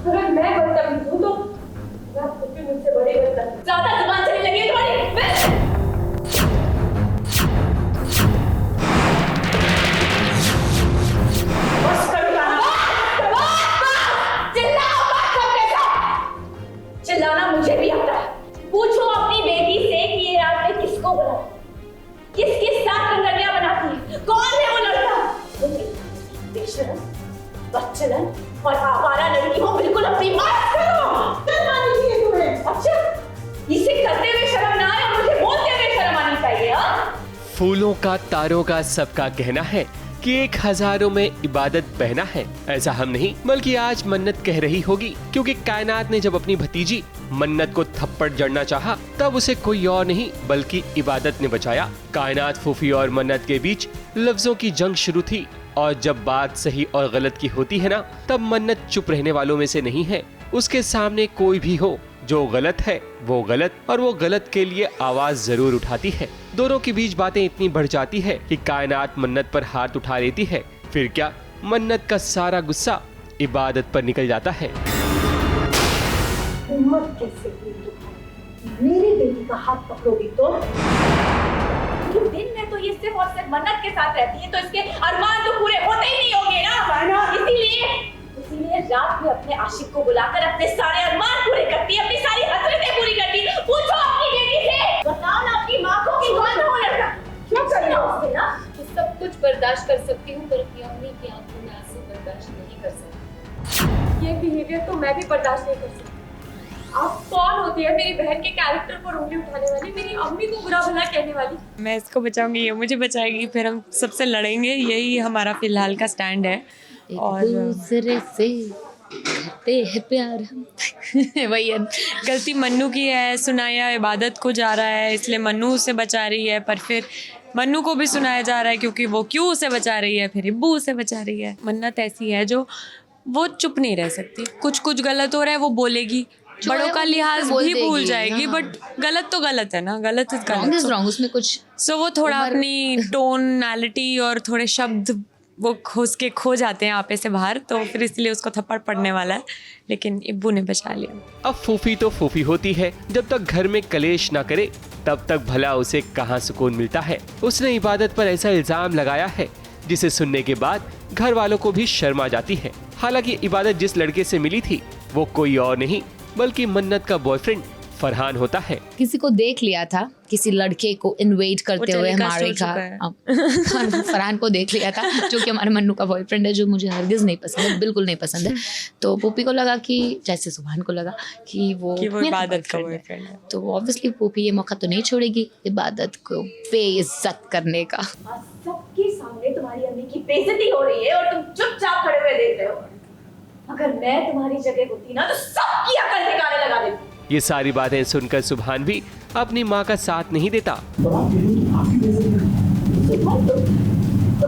अगर मैं बदतमीज हूँ तो फूफी मुझसे बड़ी बदतमीज। ज्यादा जुबान चलने लगी है तुम्हारी। बस करो चिल्लाना मुझे भी आता है। पूछो अपनी बेटी से कि ये रात में किसको बुलाया, किसके साथ रंगरिया बनाती है, कौन है वो लड़का। बेशरम, बदचलन और आवारा लड़की हो, बिल्कुल अपनी बात करो। शर्म आनी चाहिए तुम्हें। अच्छा, इसे करते हुए शर्म ना आए और मुझे बोलते हुए शर्म आनी चाहिए। फूलों का तारों का सबका कहना है कि एक हजारों में इबादत बहना है। ऐसा हम नहीं बल्कि आज मन्नत कह रही होगी, क्योंकि कायनात ने जब अपनी भतीजी मन्नत को थप्पड़ जड़ना चाहा तब उसे कोई और नहीं बल्कि इबादत ने बचाया। कायनात, फूफी और मन्नत के बीच लफ्जों की जंग शुरू थी और जब बात सही और गलत की होती है ना, तब मन्नत चुप रहने वालों में से नहीं है। उसके सामने कोई भी हो, जो गलत है वो गलत और वो गलत के लिए आवाज जरूर उठाती है। दोनों के बीच बातें इतनी बढ़ जाती है कि कायनात मन्नत पर हाथ उठा लेती है। फिर क्या, मन्नत का सारा गुस्सा इबादत पर निकल जाता है। हिम्मत कैसे हुई तुम्हारी? मेरी बेटी का हाथ पकड़ोगी तो? दिन में तो ये सिर्फ और सिर्फ मन्नत के साथ रहती है, तो इसके अरमान तो पूरे होते ही नहीं होंगे ना। इसीलिए रात में अपने आशिक को बुलाकर अपने सारे अरमान पूरे करती है, अपनी सारी हसरतें पूरी करती है। पूछो अपनी बेटी से, बताओ ना अपनी माँ को कि कौन है वो लड़का। क्यों चल रहा उससे ना? सब कुछ बर्दाश्त कर सकती हूँ पर अपनी अम्मी की आंखों में आंसू बर्दाश्त नहीं कर सकती। ये बिहेवियर तो मैं भी बर्दाश्त नहीं कर सकती। आप कौन होती है मेरी बहन के कैरेक्टर पर उंगली उठाने वाली, मेरी अम्मी को बुरा भला कहने वाली? मैं इसको बचाऊंगी, ये मुझे बचाएगी, फिर हम सबसे लड़ेंगे। यही हमारा फिलहाल का स्टैंड है। और दूसरे से करते हैं प्यार हम। वही है, गलती मन्नू की है। सुनाया इबादत को जा रहा है, इसलिए मन्नू उसे बचा रही है, पर फिर मन्नू को भी सुनाया जा रहा है क्योंकि वो क्यों उसे बचा रही है, फिर इब्बू उसे बचा रही है। मन्नत ऐसी है जो वो चुप नहीं रह सकती। कुछ गलत हो रहा है वो बोलेगी, बड़ों का लिहाज भी भूल जाएगी, बट गलत तो गलत है ना, गलत इज गलत। उसमें कुछ सो वो थोड़ा अपनी टोनैलिटी और थोड़े शब्द वो खो जाते हैं आपे से बाहर, तो फिर इसलिए उसको थप्पड़ पड़ने वाला है, लेकिन इब्बू ने बचा लिया। अब फूफी तो फूफी होती है, जब तक घर में कलेश ना करे तब तक भला उसे कहाँ सुकून मिलता है। उसने इबादत पर ऐसा इल्जाम लगाया है जिसे सुनने के बाद घर वालों को भी शर्म आ जाती है। हालांकि इबादत जिस लड़के से मिली थी वो कोई और नहीं बल्कि मन्नत का बॉयफ्रेंड फरहान होता है। किसी को देख लिया था, किसी लड़के को इन्वेट करते हुए हमारे घर। फरहान को देख लिया था, जो कि हमारे मन्नू का बॉयफ्रेंड है, जो मुझे हरगिज नहीं पसंद है, बिल्कुल नहीं पसंद है। तो पूपी को लगा कि, जैसे सुभान को लगा कि वो इबादत का बॉयफ्रेंड है, तो ऑब्वियसली पूपी ये मौका तो नहीं छोड़ेगी इबादत को बेइज्जत करने का। सबके सामने तुम्हारी अम्मी की बेइज्जती हो रही है और तुम चुपचाप खड़े हुए देख रहे हो। अगर मैं तुम्हारी जगह होती ना तो सबकी अकल ठिकाने लगा देती। ये सारी बातें सुनकर सुभान भी अपनी माँ का साथ नहीं देता। तो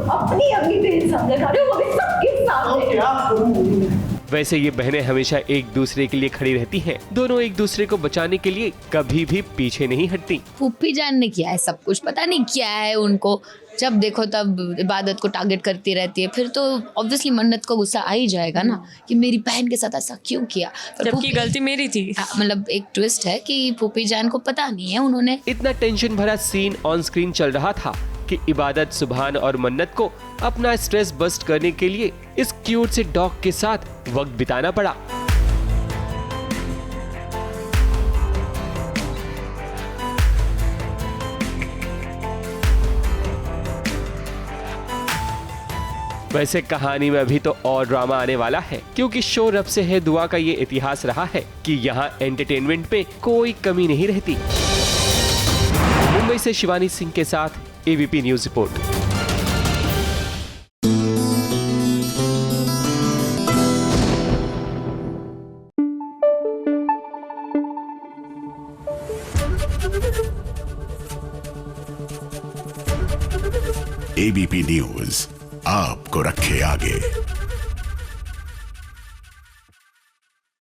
अपनी अम्मी पे इल्जाम लगा रहे हो, वो भी सबके सामने। वैसे ये बहनें हमेशा एक दूसरे के लिए खड़ी रहती हैं। दोनों एक दूसरे को बचाने के लिए कभी भी पीछे नहीं हटती। फूफी जान ने किया है सब कुछ, पता नहीं क्या है उनको, जब देखो तब इबादत को टारगेट करती रहती है। फिर तो ऑब्वियसली मन्नत को गुस्सा आ ही जाएगा ना कि मेरी बहन के साथ ऐसा क्यों किया, जबकि गलती मेरी थी। मतलब एक ट्विस्ट है कि फूफी जान को पता नहीं है उन्होंने। इतना टेंशन भरा सीन ऑन स्क्रीन चल रहा था कि इबादत सुभान और मन्नत को अपना स्ट्रेस बस्ट करने के लिए इस क्यूट से डॉग के साथ वक्त बिताना पड़ा। वैसे कहानी में अभी तो और ड्रामा आने वाला है, क्योंकि शो रब से है दुआ का ये इतिहास रहा है कि यहाँ एंटरटेनमेंट पे कोई कमी नहीं रहती। मुंबई से शिवानी सिंह के साथ ABP news report. ABP news आपको रखे आगे।